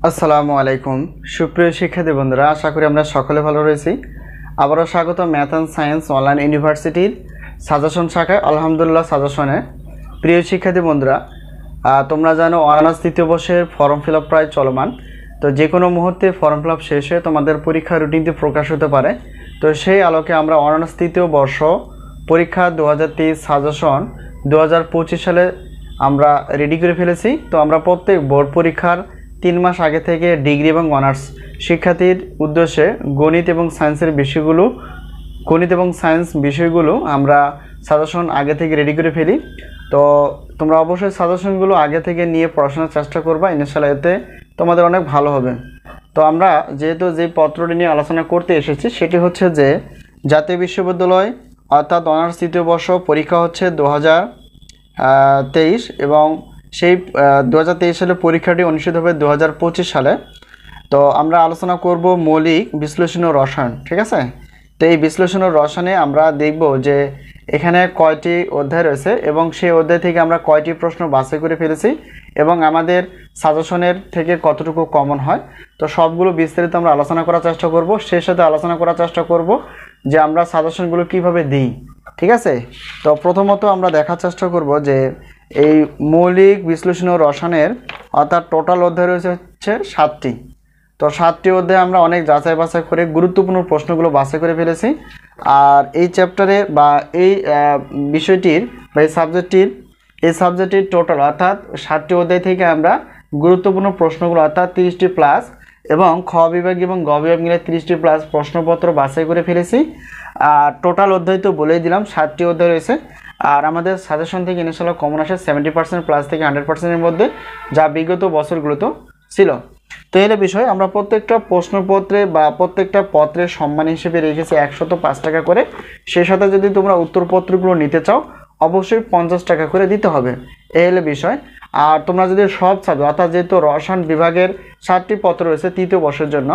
আসসালামু আলাইকুম সুপ্রিয় শিক্ষার্থী বন্ধুরা, আশা করি আমরা সকলে ভালো রয়েছি। আবারও স্বাগত ম্যাথ অ্যান্ড সায়েন্স অনলাইন ইউনিভার্সিটির সাজেশন শাখায়। আলহামদুলিল্লাহ সাজেশনে প্রিয় শিক্ষার্থী বন্ধুরা, তোমরা জানো অনার্স তৃতীয় বর্ষের ফর্ম ফিল আপ প্রায় চলমান। তো যে কোনো মুহূর্তে ফর্ম ফিল আপ শেষ হয়ে তোমাদের পরীক্ষা রুটিনটি প্রকাশ হতে পারে। তো সেই আলোকে আমরা অনার্স তৃতীয় বর্ষ পরীক্ষা 2023 সাজেশন 2025 সালে আমরা রেডি করে ফেলেছি। তো আমরা প্রত্যেক বোর্ড পরীক্ষার 3 মাস আগে থেকে ডিগ্রি এবং অনার্স শিক্ষার্থীর উদ্দেশ্যে গণিত এবং সায়েন্স বিষয়গুলো আমরা সাজেশন আগে থেকে রেডি করে ফেলি। তো তোমরা অবশ্যই সাজেশনগুলো আগে থেকে নিয়ে পড়াশোনার চেষ্টা করবা, ইনশাআল্লাহ এতে তোমাদের অনেক ভালো হবে। তো আমরা যেহেতু যে পত্রটি নিয়ে আলোচনা করতে এসেছি সেটি হচ্ছে যে জাতীয় বিশ্ববিদ্যালয় অর্থাৎ অনার্স তৃতীয় বর্ষ পরীক্ষা হচ্ছে 2023 এবং সেই 2023 সালে পরীক্ষাটি অনুষ্ঠিত হবে 2025 সালে। তো আমরা আলোচনা করব মৌলিক বিশ্লেষণ ও রসায়ন, ঠিক আছে। তো এই বিশ্লেষণ ও রসায়নে আমরা দেখব যে এখানে কয়টি অধ্যায় রয়েছে এবং সেই অধ্যায় থেকে আমরা কয়টি প্রশ্ন বাছাই করে ফেলেছি এবং আমাদের সাজেশনের থেকে কতটুকু কমন হয়। তো সবগুলো বিস্তারিত আমরা আলোচনা করার চেষ্টা করব। সেই সাথে আলোচনা করার চেষ্টা করব যে আমরা সাজেশনগুলো কিভাবে দিই, ঠিক আছে। তো প্রথমত আমরা দেখার চেষ্টা করব যে এই মৌলিক বিশ্লেষণ ও রসায়নের অর্থাৎ টোটাল অধ্যায় রয়েছে হচ্ছে 7টি। তো 7টি অধ্যায়ে আমরা অনেক যাচাই বাছাই করে গুরুত্বপূর্ণ প্রশ্নগুলো বাছাই করে ফেলেছি। আর এই চ্যাপ্টারে বা এই বিষয়টির বা এই সাবজেক্টটির টোটাল অর্থাৎ 7টি অধ্যায় থেকে আমরা গুরুত্বপূর্ণ প্রশ্নগুলো অর্থাৎ 30টি প্লাস এবং খ বিভাগ এবং গ বিভাগ মিলে 30টি প্লাস প্রশ্নপত্র বাছাই করে ফেলেছি। আর টোটাল অধ্যায় তো বলেই দিলাম 7টি অধ্যায় রয়েছে। আর আমাদের সাজেশন থেকে ইনশাআল্লাহ কমন আসে 70% প্লাস থেকে 100%-এর মধ্যে, যা বিগত বছরগুলোতে ছিল। তো এর বিষয় আমরা প্রত্যেকটা প্রশ্নপত্রে বা প্রত্যেকটা পত্রের সম্মান হিসেবে রেখেছি 105 টাকা করে। সেই সাথে যদি তোমরা উত্তরপত্রগুলো নিতে চাও অবশ্যই 50 টাকা করে দিতে হবে, এই হলো বিষয়। আর তোমরা যদি সব সাবজেক্ট অর্থাৎ যেহেতু রসায়ন বিভাগের 7টি পত্র রয়েছে তৃতীয় বর্ষের জন্য,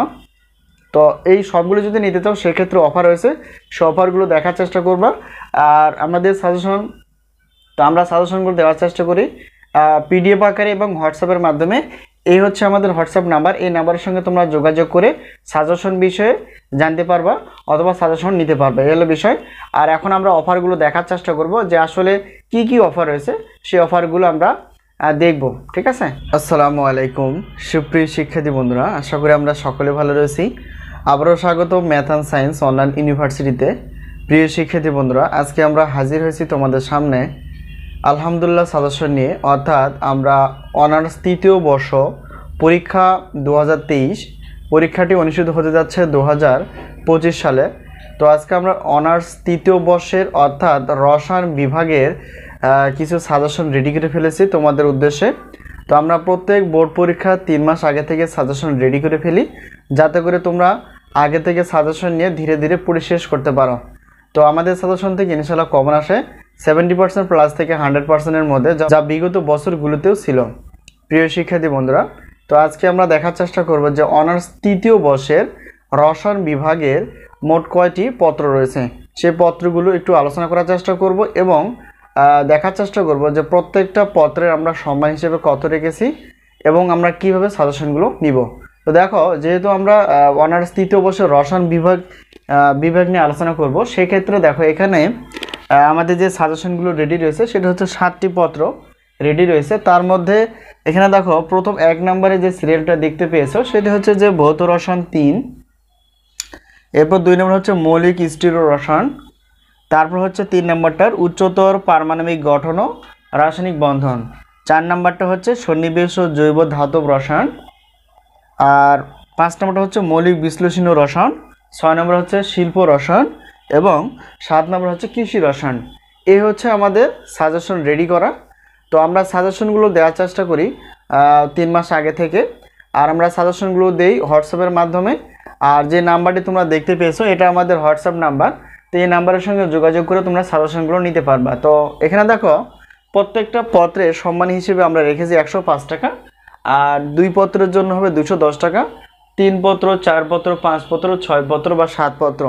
তো এই সবগুলো যদি নিতে চাও সেক্ষেত্রে অফার রয়েছে, সে অফারগুলো দেখার চেষ্টা করবা। আর আমাদের সাজেশন তো আমরা সাজেশনগুলো দেওয়ার চেষ্টা করি পিডিএফ আকারে এবং হোয়াটসঅ্যাপের মাধ্যমে। এই হচ্ছে আমাদের হোয়াটসঅ্যাপ নাম্বার, এই নাম্বারের সঙ্গে তোমরা যোগাযোগ করে সাজেশন বিষয়ে জানতে পারবা অথবা সাজেশন নিতে পারবে, এই হলো বিষয়। আর এখন আমরা অফারগুলো দেখার চেষ্টা করব যে আসলে কি কি অফার রয়েছে, সেই অফারগুলো আমরা দেখব, ঠিক আছে। আসসালামু আলাইকুম সুপ্রিয় শিক্ষার্থী বন্ধুরা, আশা করি আমরা সকলে ভালো রয়েছি। আবারও স্বাগত ম্যাথ অ্যান্ড সায়েন্স অনলাইন ইউনিভার্সিটিতে। প্রিয় শিক্ষার্থী বন্ধুরা, আজকে আমরা হাজির হয়েছি তোমাদের সামনে আলহামদুলিল্লাহ সাজেশন নিয়ে, অর্থাৎ আমরা অনার্স তৃতীয় বর্ষ পরীক্ষা 2023 পরীক্ষাটি অনুষ্ঠিত হতে যাচ্ছে 2025 সালে। তো আজকে আমরা অনার্স তৃতীয় বর্ষের অর্থাৎ রসায়ন বিভাগের কিছু সাজেশন রেডি করে ফেলেছি তোমাদের উদ্দেশ্যে। তো আমরা প্রত্যেক বোর্ড পরীক্ষা 3 মাস আগে থেকে সাজেশন রেডি করে ফেলি, যাতে করে তোমরা আগে থেকে সাজেশন নিয়ে ধীরে ধীরে পড়ে শেষ করতে পারো। তো আমাদের সাজেশন থেকে ইনশাআল্লাহ কমন আসে 70% প্লাস থেকে 100%-এর মধ্যে, যা বিগত বছরগুলোতেও ছিল। প্রিয় শিক্ষার্থী বন্ধুরা, তো আজকে আমরা দেখার চেষ্টা করব যে অনার্স তৃতীয় বর্ষের রসায়ন বিভাগের মোট কয়টি পত্র রয়েছে, সেই পত্রগুলো একটু আলোচনা করার চেষ্টা করব এবং দেখার চেষ্টা করব যে প্রত্যেকটা পত্রের আমরা সম্মান হিসেবে কত রেখেছি এবং আমরা কিভাবে সাজেশনগুলো নিব। তো দেখো, যেহেতু আমরা অনার্স তৃতীয় বর্ষের রসায়ন বিভাগ নিয়ে আলোচনা করব, সেক্ষেত্রে দেখো এখানে আমাদের যে সাজেশনগুলো রেডি রয়েছে সেটা হচ্ছে 7টি পত্র রেডি রয়েছে। তার মধ্যে এখানে দেখো প্রথম 1 নম্বরে যে সিরিয়ালটা দেখতে পেয়েছো সেটা হচ্ছে যে ভৌত রসায়ন 3, এরপর 2 নম্বর হচ্ছে মৌলিক স্টিরিও রসায়ন, তারপর হচ্ছে 3 নম্বরটার উচ্চতর পারমাণবিক গঠন ও রাসায়নিক বন্ধন, 4 নম্বরটা হচ্ছে সন্নিবেশ ও জৈব ধাতব রসায়ন, আর 5 নম্বরটা হচ্ছে মৌলিক বিশ্লেষণ ও রসায়ন, 6 নম্বর হচ্ছে শিল্প রসায়ন এবং 7 নম্বর হচ্ছে কৃষি রসায়ন। এই হচ্ছে আমাদের সাজেশন রেডি করা। তো আমরা সাজেশনগুলো দেওয়ার চেষ্টা করি 3 মাস আগে থেকে, আর আমরা সাজেশনগুলো দেই হোয়াটসঅ্যাপের মাধ্যমে। আর যে নাম্বারটি তোমরা দেখতে পেয়েছো এটা আমাদের হোয়াটসঅ্যাপ নাম্বার, তো এই নাম্বারের সঙ্গে যোগাযোগ করে তোমরা সাজেশনগুলো নিতে পারবা। তো এখানে দেখো প্রত্যেকটা পত্রের সম্মান হিসেবে আমরা রেখেছি 105 টাকা, আর 2 পত্রের জন্য হবে 210 টাকা, 3 পত্র, 4 পত্র, 5 পত্র, 6 পত্র বা 7 পত্র,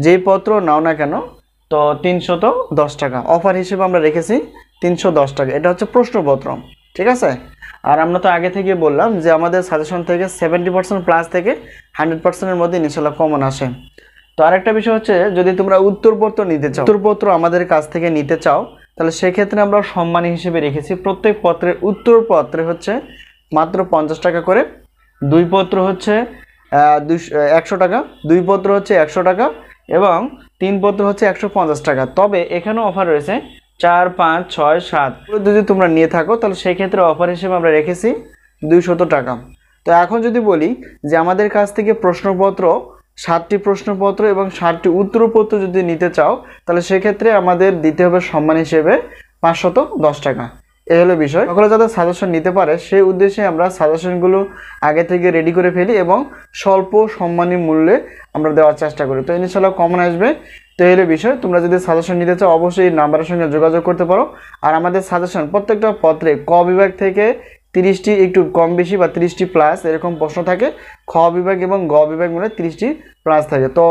যেই পত্র নাও না কেন তো 310 টাকা অফার হিসেবে আমরা রেখেছি 310 টাকা। এটা হচ্ছে প্রশ্নপত্র। ঠিক আছে। আর আমরা তো আগে থেকে বললাম যে আমাদের সাজেশন থেকে 70% প্লাস থেকে 100%-এর মধ্যে ইনশাল্লাহ কমন আসে। তো আরেকটা বিষয় হচ্ছে, যদি তোমরা উত্তরপত্র নিতে চাও, উত্তরপত্র আমাদের কাছ থেকে নিতে চাও, তাহলে সেক্ষেত্রে আমরা সম্মানী হিসেবে রেখেছি প্রত্যেক পত্রের উত্তরপত্রে হচ্ছে মাত্র 50 টাকা করে, দুই পত্র হচ্ছে 100 টাকা, দুই পত্র হচ্ছে 100 টাকা এবং তিন পত্র হচ্ছে 150 টাকা। তবে এখানেও অফার রয়েছে 4, 5, 6, 7 যদি তোমরা নিয়ে থাকো, তাহলে সেই ক্ষেত্রে অফার হিসেবে আমরা রেখেছি 200 টাকা। তো এখন যদি বলি যে আমাদের কাছ থেকে প্রশ্নপত্র 7টি প্রশ্নপত্র এবং 7টি উত্তরপত্র যদি নিতে চাও, তাহলে সেক্ষেত্রে আমাদের দিতে হবে সম্মান হিসেবে 510 টাকা। এই হলো বিষয়। সকলে যাতে সাজেশন নিতে পারে সেই উদ্দেশ্যে আমরা সাজেশনগুলো আগে থেকে রেডি করে ফেলি এবং স্বল্প সম্মানী মূল্যে আমরা দেওয়ার চেষ্টা করি। তো ইনশাআল্লাহ কমন আসবে। তো এই হলো বিষয়। তোমরা যদি সাজেশন নিতে চাও অবশ্যই এই নাম্বারের সঙ্গে যোগাযোগ করতে পারো। আর আমাদের সাজেশন প্রত্যেকটা পত্রে ক বিভাগ থেকে 30টি একটু কম বেশি বা 30টি প্লাস এরকম প্রশ্ন থাকে, খ বিভাগ এবং গ বিভাগ মিলে 30টি প্লাস থাকে। তো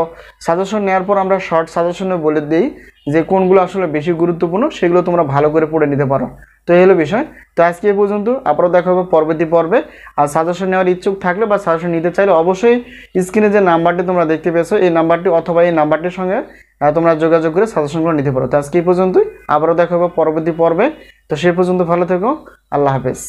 সাজেশন নেওয়ার পর আমরা শর্ট সাজেশনে বলে দিই যে কোনগুলো আসলে বেশি গুরুত্বপূর্ণ, সেগুলো তোমরা ভালো করে পড়ে নিতে পারো। তো এই হলো বিষয়। তো আজকে এই পর্যন্ত, আবারও দেখা হবে পরবর্তী পর্বে। আর সাজেশন নেওয়ার ইচ্ছুক থাকলে বা সাজেশন নিতে চাইলে অবশ্যই স্ক্রিনে যে নাম্বারটি তোমরা দেখতে পেয়েছো এই নাম্বারটি অথবা এই নাম্বারটির সঙ্গে তোমরা যোগাযোগ করে সাজেশনগুলো নিতে পারো। তো আজকে এই পর্যন্তই, আবারও দেখা হবে পরবর্তী পর্বে। তো সেই পর্যন্ত ভালো থেকো, আল্লাহ হাফেজ।